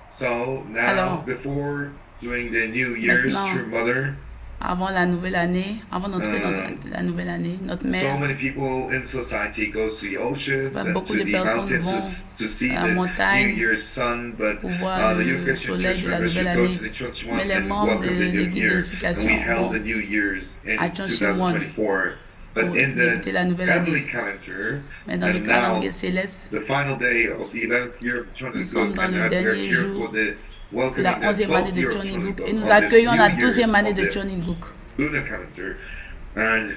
So now, Alors, before doing the New Year's, maintenant, True Mother, avant la nouvelle année, avant d'entrer dans um, la nouvelle année, notre so mère, many people in society goes to the oceans enfin, and beaucoup to de the personnes mountains vont to see à la the New montagne Year's sun, but pour voir the le Unification soleil Church de la members nouvelle should go to année. the church Mais one les and membres welcome the de new l'église year. And we d'unification held the vont New Year's à in Chonchi One 2024. But pour in the débuter la nouvelle heavenly année. calendar, Mais dans le and calendrier now céleste, the final day of the 11th year of nous Johnny sommes Cook, dans and le as we are dernier here for jour the de la welcoming the 11e année 12th de year of Johnny Johnny Cook et Cook nous on this accueillons New la 12e Year's année of de the Johnny Cook. lunar calendar, and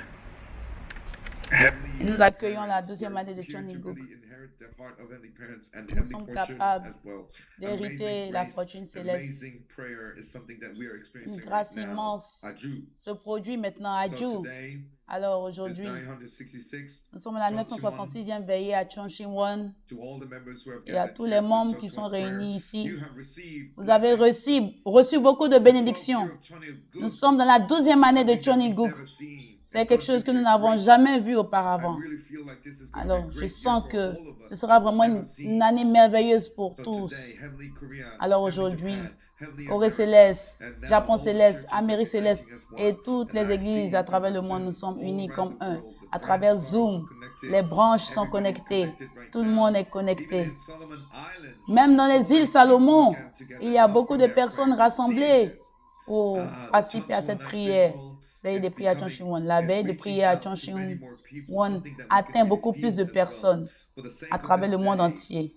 Et nous Heavenly accueillons la parents 12e were année de here Johnny to Cook. really inherit the heart of heavenly parents and Nous heavenly sommes fortune capables as well. Amazing d'hériter la grace, fortune céleste. amazing prayer is something that we are Une experiencing right grâce now. immense Aju. se produit maintenant à So Dieu. today Alors is aujourd'hui, 966. nous sommes à la Chonchiwan, 966e veillée à Chonchiwan to all the members who have et à gathered tous here les for this membres qui sont Chonchiwan prayer, réunis ici. you have received Vous avez blessings. reçu beaucoup de The 12th bénédictions. year of Chonny Nous Gook sommes dans la 12e is année de something that Johnny we've Cook. never seen. C'est It's quelque going to chose que be nous a n'avons great. jamais vu I auparavant. really feel like this is going to be a Alors, je great year sens for que all of ce us sera that we've vraiment never une seen. année merveilleuse pour So tous. today, Heavenly Korea, Alors Heavenly aujourd'hui, Japan, Heavenly Corée America, céleste, and now Japon all the céleste, churches are Amérique céleste uniting as et one. toutes And les I églises à see travers even le monde, nous Zoom sommes all unis around comme the un. world. The À branch travers stars are Zoom, connected. les branches sont Everybody's connectées. connected right Tout le monde now. est Even connecté. in Solomon Island, Même dans so les îles many people Salomon, again together il y a beaucoup offering de their personnes prayers and seeing rassemblées this. pour The participer à Chonchiwan cette Night prière. Ritual, Veille de it's prière à becoming, Chonchiwan. La it's veille de reaching prière à out to many Chonchiwan more people, something that we can atteint really beaucoup plus feel de as well. personnes For the sake à of travers this le monde day, entier.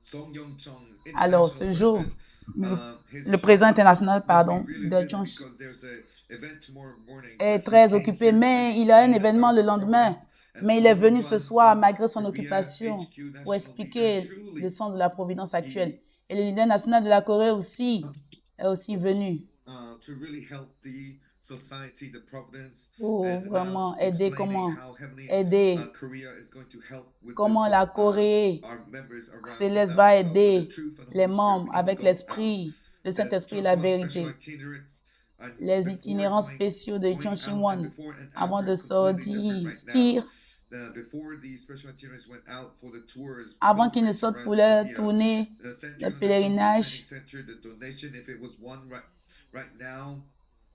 Song Yong Chong, Alors, international ce jour, president, his le président heart international, must be pardon, really de busy Chonchi because there's a event tomorrow morning, est but he très came occupé, here to mais really il a un explain événement about le the lendemain. providence. And Mais il est Solomon venu ce Bun's soir malgré son Korea occupation HQ pour national leader, expliquer le truly, sens de la providence actuelle. he, Et le leader national de la Corée aussi est aussi venu to really help the society, the providence, pour and vraiment aider explaining how heavenly aider Korea is going to help with comment this, la Corée our members around céleste va for the aider truth and les Holy Spirit membres we need to avec go out. l'esprit, le There's Saint-Esprit et la Chonchiwan special vérité. itinerants, and Les before itinérants going spéciaux de out and Chonchiwan before and avant after de is completely different sortir, right now. Before these special itinerants went out for the tours, avant qu'ils ne pilgrimage sortent pour around leur Korea, tournée, the center le of the Chongi pèlerinage, Training Center, the donation, if it was one right now,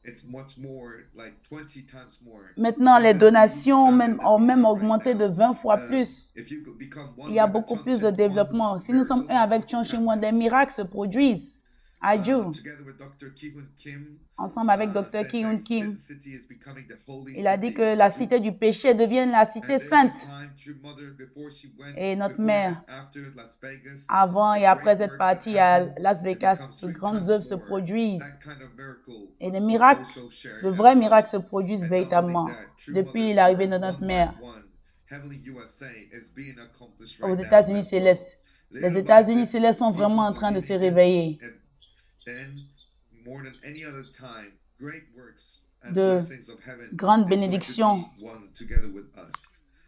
it's much more, like 20 times more. maintenant This les is the donations standard that ont we même have right augmenté de now. 20 fois plus. If you could become one Il y a with the beaucoup plus de Chonchi One, développement. Si nous sommes miracles un are avec going to Chonchiwan, happen. des miracles se produisent. Adieu. Together with Dr. Ki-Hoon Kim, Ensemble avec Dr. said Ki-Hoon that Kim, city is becoming the holy il a dit city. que la cité du péché devient la And cité there was a sainte. time, True Mother, before she went, Et notre before and mère, after Las Vegas, avant the et après great cette works that partie à happen, Las it Vegas, becomes de 3 grandes times œuvres se more. produisent. That kind of miracle Et des was miracles, also shared de as vrais well. miracles se produisent And not only véritablement. that, True Depuis Mother l'arrivée tour de notre one mère by one, Heavenly USA is being accomplished aux right now États-Unis as well. célestes. Les Little by États-Unis little, célestes sont people vraiment en train de believe se in this, réveiller. and then, more than any other time, great works and De blessings of heaven grandes is going to bénédictions be one together with us.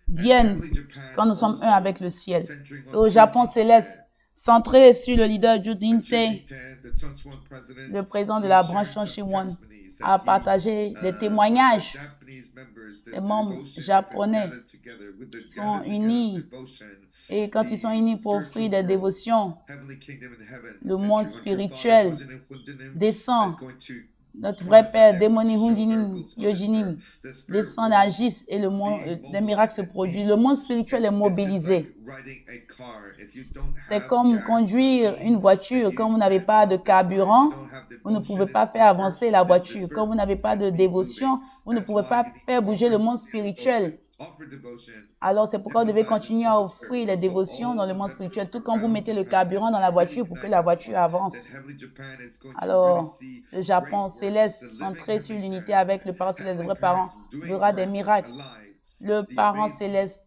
And viennent Heavenly Japan quand nous sommes un also, avec le ciel. centering Et on au Japon Chujin céleste, Ted, centré sur le leader Judin the Tae, Chujin Ted, the Chuncheon president, le président de he la branche shared some Chonchiwan, testimonies a that partagé des for the témoignages. Japanese members, Les the membres devotion, if it's japonais gathered together with the sont gathered together unis. devotion, Et quand ils sont unis pour offrir spiritual des world, dévotions, heavenly kingdom in heaven, le centering monde on True Father, spirituel Fujinin, Funjinin, descend. is going to Notre vrai promise that Père, they're going Démoni to show Hundinim, miracles on this Yojinim, earth. The spirit descend, world agissent et le monde, being des miracles se mobilized produisent. and Le monde aids. spirituel est It's just mobilisé. like riding a car. If you don't C'est have comme gas, conduire une and voiture. you Quand vous n'avez can't pas de run the car, you carburant, don't have vous ne devotion pouvez in pas the faire earth, avancer la then the voiture. Quand spirit vous n'avez pas can't de be dévotion, moving. vous ne That's pouvez why pas you need faire to bouger le offer monde devotion, spirituel. offer devotion, Alors c'est pourquoi vous devez emphasize continuer for à the spirit offrir les world. So dévotions dans all le the monde members spirituel, tout comme vous around mettez le Japan carburant dans la really voiture pour que unite la as voiture one. That avance. heavenly Japan is going to really Alors, see le great Japon works. céleste, The living centré sur heavenly l'unité parents, avec le parent céleste, le heavenly vrai parent, parents doing verra des works miracles. alive. Le The parent amazing céleste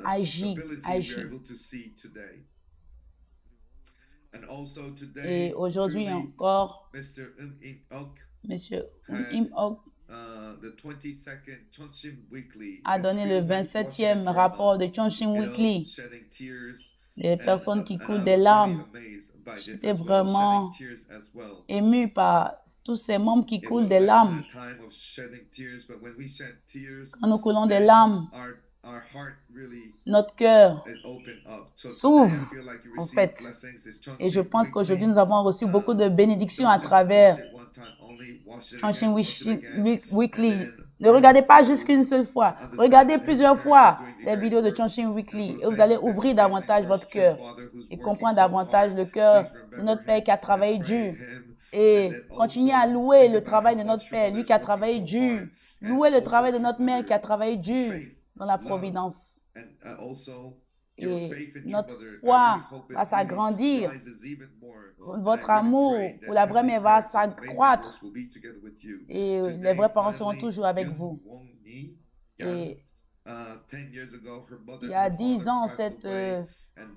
agit, ability we are agit. able to see today. And also Et today, aujourd'hui truly, encore, Mr. In-ok Monsieur had Im-ok the 22nd Chonshin Weekly. a It donné le feels like watching a 27e drama, rapport de Chongqing you know, Weekly. shedding tears. Les personnes qui And I coulent des was really larmes. amazed by this J'étais as well, vraiment shedding tears as well. ému par tous ces membres qui It coulent was des mentioned larmes. a time of shedding tears, but when we shed tears, Quand nous coulons des then larmes, our heart really notre cœur it open up. So today I s'ouvre, feel like you en receive fait. blessings. It's Et je Chongqing pense qu'aujourd'hui, weekly. nous avons reçu beaucoup de bénédictions Don't à just travers watch it one time only, watch it Chongqing again, watch it again, and Weekly. then Ne read regardez pas through juste qu'une seule fois. and understand Regardez that his plusieurs parents are fois doing the les great vidéos de works. Chongqing And Weekly. for the Et vous sake allez of this ouvrir amazing davantage votre worship cœur Father who's et working comprendre so davantage hard, le cœur please de remember notre Père him qui a and travaillé praise dur. him. And Et then continuez à also louer think le about travail how de our notre true Père, mother lui is qui a working travaillé so dur. hard. And Louez le also travail de true notre Mère qui a mother travaillé dur faith, dans la love, providence. and also your Et faith in true notre mother. I really foi hope va it really s'agrandir. rises even more. Votre amour pour la vraie mère va s'accroître. Et les vrais parents seront toujours avec vous. Et il y a 10 ans, cette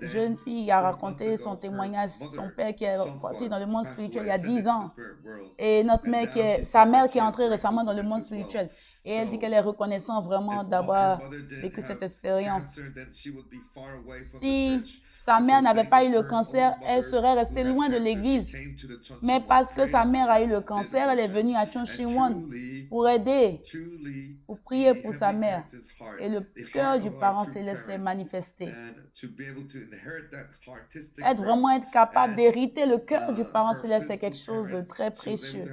jeune fille a raconté son témoignage, son père qui est parti dans le monde spirituel il y a 10 ans. Et notre mère sa mère qui est entrée récemment dans le monde spirituel. Et elle dit qu'elle est reconnaissante vraiment d'avoir vécu cette expérience. Si sa mère n'avait pas eu le cancer, elle serait restée loin de l'église. Mais parce que sa mère a eu le cancer, elle est venue à Chongqing pour aider, pour prier pour sa mère. Et le cœur du parent céleste s'est manifesté. Être capable d'hériter le cœur du parent céleste, c'est quelque chose de très précieux.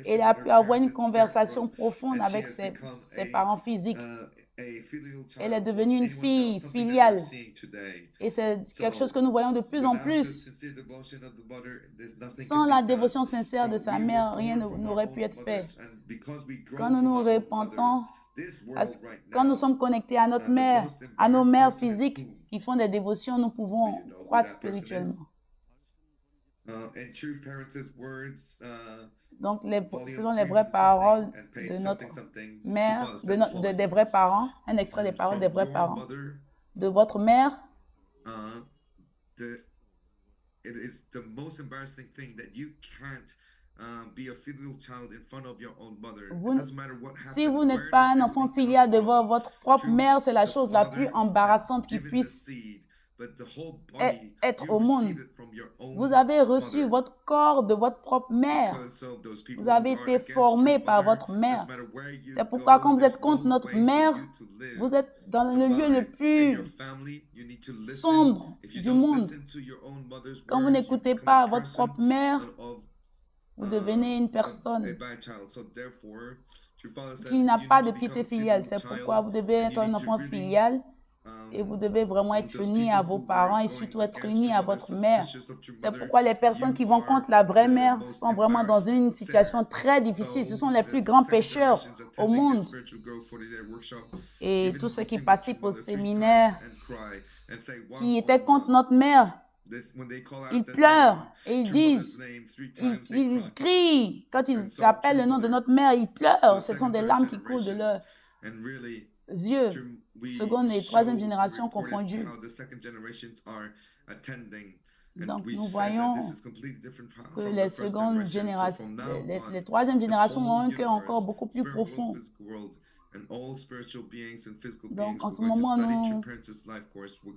Et elle a pu avoir une conversation profonde avec ses parents physiques. Elle est devenue une fille filiale. Et c'est quelque chose que nous voyons de plus en plus. Sans la dévotion sincère de sa mère, rien n'aurait pu être fait. Quand nous nous repentons, quand nous sommes connectés à notre mère, à nos mères physiques qui font des dévotions, nous pouvons croître spirituellement. Donc, selon les vraies paroles de notre mère, des vrais parents, un extrait des paroles des vrais parents, de votre mère, it is the most embarrassing thing that you can't be a filial child in front of your own mother. It doesn't matter what happened. Si vous n'êtes pas un enfant filial devant votre propre mère, c'est la chose la plus embarrassante qui puisse être au monde. Vous avez reçu votre corps de votre propre mère. Vous avez été formé par votre mère. C'est pourquoi quand vous êtes contre notre mère, vous êtes dans le lieu le plus sombre du monde. Quand vous n'écoutez pas votre propre mère, vous devenez une personne qui n'a pas de piété filiale. C'est pourquoi vous devez être un enfant filial et vous devez vraiment être unis à vos parents et surtout être unis à votre mère. C'est pourquoi les personnes qui vont contre la vraie mère sont vraiment dans une situation très difficile. Ce sont les plus grands pécheurs au monde. Et tous ceux qui participent au séminaire, qui étaient contre notre mère, ils pleurent et ils disent, ils crient. Quand ils appellent le nom de notre mère, ils pleurent. Ce sont des larmes qui coulent de leurs yeux. Seconde et troisième génération confondues. Donc, nous voyons que les secondes générations, les troisième générations ont un cœur encore beaucoup plus profond. Donc, en ce moment, nous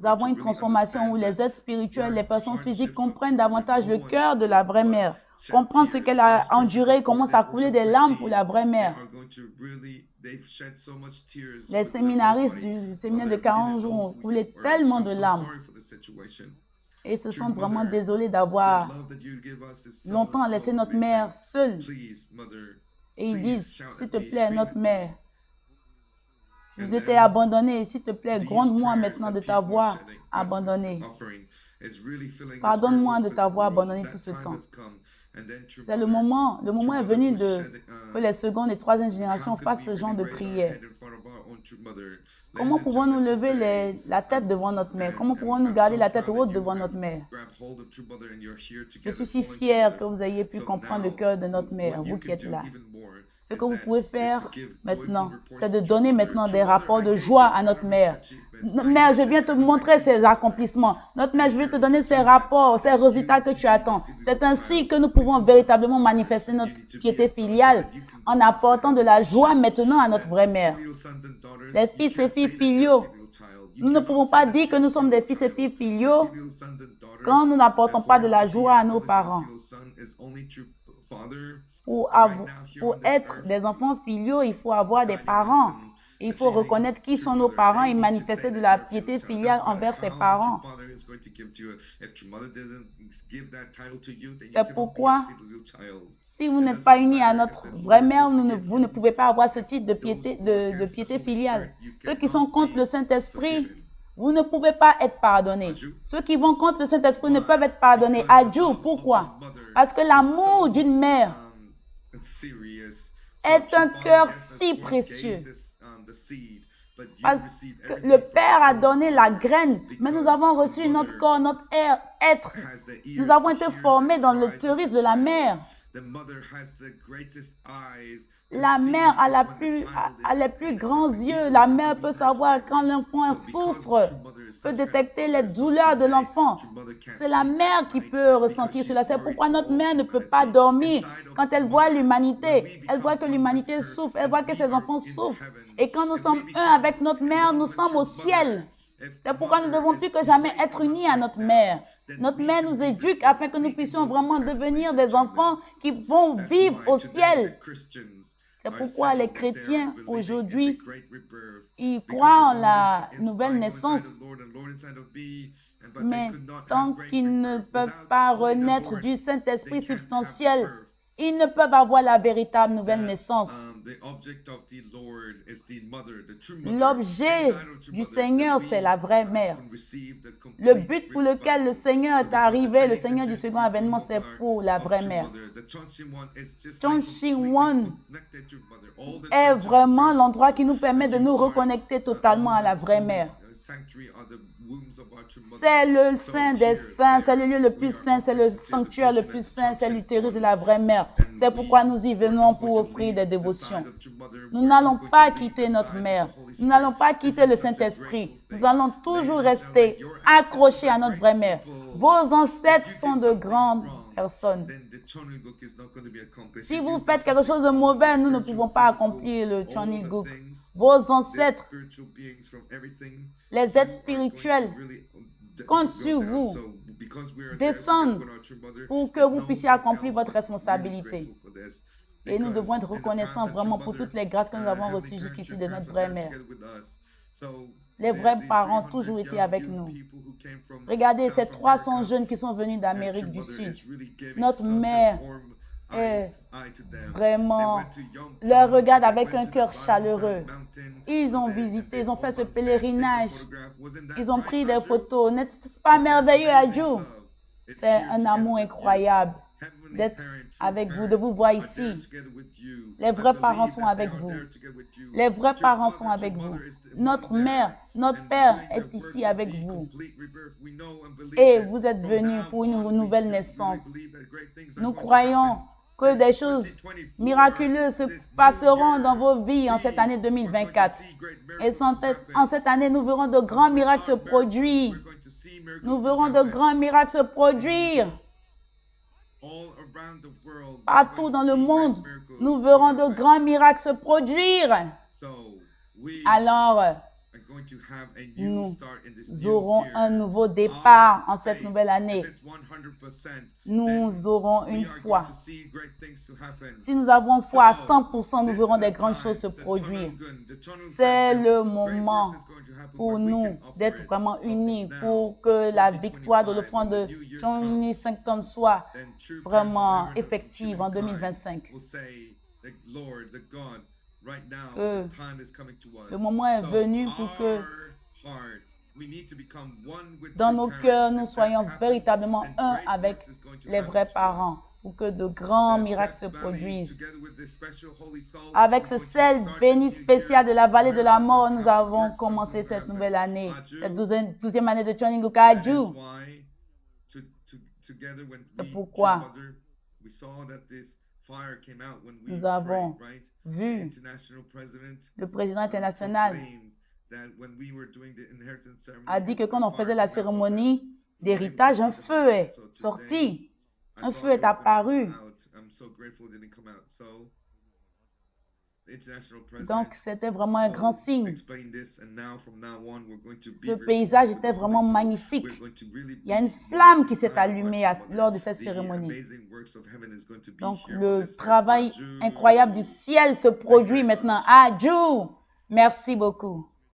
avons une transformation où les êtres spirituels, les personnes physiques comprennent davantage le cœur de la vraie mère, comprennent ce qu'elle a enduré, commencent à couler des larmes pour la vraie mère. Les séminaristes du séminaire de 40 jours ont coulé tellement de larmes et se sentent vraiment désolés d'avoir longtemps laissé notre mère seule. Et ils disent, s'il te plaît, notre mère, je t'ai abandonné, s'il te plaît, gronde-moi maintenant de t'avoir abandonné. Pardonne-moi de t'avoir abandonné tout ce temps. C'est le moment est venu que les secondes et troisième générations fassent ce genre de prière. Comment pouvons-nous lever la tête devant notre mère? Comment pouvons-nous garder la tête haute devant notre mère? Je suis si fier que vous ayez pu comprendre le cœur de notre mère, vous qui êtes là. Ce que vous pouvez faire maintenant, c'est de donner maintenant des rapports de joie à notre mère. Notre mère, je viens te montrer ses accomplissements. Notre mère, je vais te donner ses rapports, ses résultats que tu attends. C'est ainsi que nous pouvons véritablement manifester notre piété filiale en apportant de la joie maintenant à notre vraie mère. Les fils et filles filiaux, nous ne pouvons pas dire que nous sommes des fils et filles filiaux quand nous n'apportons pas de la joie à nos parents. Pour être des enfants filiaux, il faut avoir des parents. Il faut reconnaître qui sont nos parents et manifester de la piété filiale envers ses parents. C'est pourquoi, si vous n'êtes pas unis à notre vraie mère, vous ne pouvez pas avoir ce titre de piété filiale. Ceux qui sont contre le Saint-Esprit, vous ne pouvez pas être pardonnés. Ceux qui vont contre le Saint-Esprit ne peuvent être pardonnés. Adieu. Pourquoi? Parce que l'amour d'une mère est un cœur si précieux. Parce que le Père a donné la graine, mais nous avons reçu notre corps, notre être. Nous avons été formés dans le théorie de la mère. La mère a les plus grands yeux. La mère peut savoir quand l'enfant souffre, peut détecter les douleurs de l'enfant. C'est la mère qui peut ressentir cela. C'est pourquoi notre mère ne peut pas dormir quand elle voit l'humanité. Elle voit que l'humanité souffre. Elle voit que ses enfants souffrent. Et quand nous sommes un avec notre mère, nous sommes au ciel. C'est pourquoi nous ne devons plus que jamais être unis à notre mère. Notre mère nous éduque afin que nous puissions vraiment devenir des enfants qui vont vivre au ciel. C'est pourquoi les chrétiens aujourd'hui, ils croient en la nouvelle naissance, mais tant qu'ils ne peuvent pas renaître du Saint-Esprit substantiel, ils ne peuvent avoir la véritable nouvelle naissance. L'objet du Seigneur, c'est la vraie mère. Le but pour lequel le Seigneur est arrivé, le Seigneur du second avènement, c'est pour la vraie mère. Chongqing est vraiment l'endroit qui nous permet de nous reconnecter totalement à la vraie mère. C'est le saint des saints, c'est le lieu le plus saint, c'est le sanctuaire le plus saint, c'est l'utérus de la vraie mère. C'est pourquoi nous y venons pour offrir des dévotions. Nous n'allons pas quitter notre mère, nous n'allons pas quitter le Saint-Esprit. Nous allons toujours rester accrochés à notre vraie mère. Vos ancêtres sont de grandes personnes. Si vous faites quelque chose de mauvais, nous ne pouvons pas accomplir le Chonilguk. Vos ancêtres, les êtres spirituels, comptent sur vous, descendent pour que vous puissiez accomplir votre responsabilité. Et nous devons être reconnaissants vraiment pour toutes les grâces que nous avons reçues jusqu'ici de notre vraie mère. Les vrais parents ont toujours été avec nous. Regardez, ces 300 jeunes qui sont venus d'Amérique du Sud. Notre mère est vraiment, leur regarde avec un cœur chaleureux. Ils ont visité, ils ont fait ce pèlerinage. Ils ont pris des photos. N'est-ce pas merveilleux, Adjou? C'est un amour incroyable d'être avec vous, de vous voir ici. Les vrais parents sont avec vous. Les vrais parents sont avec vous. Notre mère, notre père est ici avec vous. Et vous êtes venus pour une nouvelle naissance. Nous croyons que des choses miraculeuses se passeront dans vos vies en cette année 2024. Et en cette année, nous verrons de grands miracles se produire. Nous verrons de grands miracles se produire. Partout dans le monde, nous verrons de grands miracles se produire. Alors, nous aurons un nouveau départ en cette nouvelle année. Nous aurons une foi. Si nous avons foi à 100%, nous verrons des grandes choses se produire. C'est le moment pour nous d'être vraiment unis, pour que la victoire de l'offrande de Chongni Sanctum soit vraiment effective en 2025. Le moment est venu pour que dans nos cœurs, nous soyons véritablement un avec les vrais parents, pour que de grands miracles se produisent. Avec ce sel béni spécial de la vallée de la mort, nous avons commencé cette nouvelle année, cette 12e année de Chonilguk Adjou. C'est pourquoi nous avons vu le président international a dit que quand on faisait la cérémonie d'héritage, un feu est sorti, un feu est apparu. Donc, c'était vraiment un grand signe. Ce paysage était vraiment magnifique. Il y a une flamme qui s'est allumée lors de cette cérémonie. Donc, le travail incroyable du ciel se produit maintenant. Adjou! Merci beaucoup.